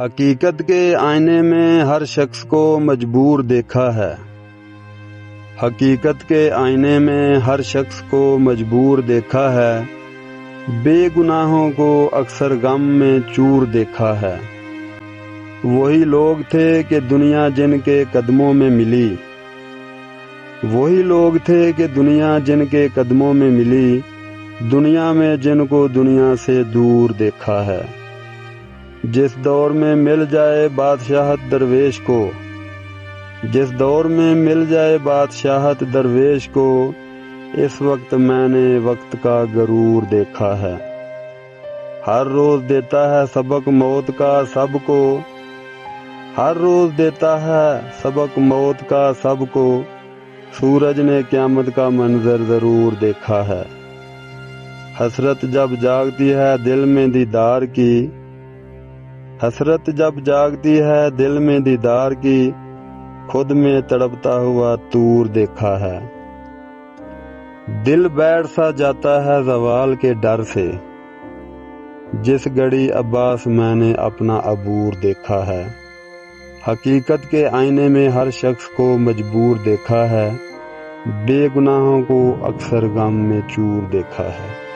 حقیقت کے آئینے میں ہر شخص کو مجبور دیکھا ہے۔ حقیقت کے آئینے میں ہر شخص کو مجبور دیکھا ہے، بے گناہوں کو اکثر غم میں چور دیکھا ہے۔ وہی لوگ تھے کہ دنیا جن کے قدموں میں ملی، وہی لوگ تھے کہ دنیا جن کے قدموں میں ملی، دنیا میں جن کو دنیا سے دور دیکھا ہے۔ جس دور میں مل جائے بادشاہت درویش کو، جس دور میں مل جائے بادشاہت درویش کو، اس وقت میں نے وقت کا غرور دیکھا ہے۔ ہر روز دیتا ہے سبق موت کا سب کو، ہر روز دیتا ہے سبق موت کا سب کو، سورج نے قیامت کا منظر ضرور دیکھا ہے۔ حسرت جب جاگتی ہے دل میں دیدار کی، حسرت جب جاگتی ہے دل میں دیدار کی، خود میں تڑپتا ہوا طور دیکھا ہے۔ دل بیٹھ سا جاتا ہے زوال کے ڈر سے، جس گھڑی عباس میں نے اپنا عبور دیکھا ہے۔ حقیقت کے آئینے میں ہر شخص کو مجبور دیکھا ہے، بے گناہوں کو اکثر غم میں چور دیکھا ہے۔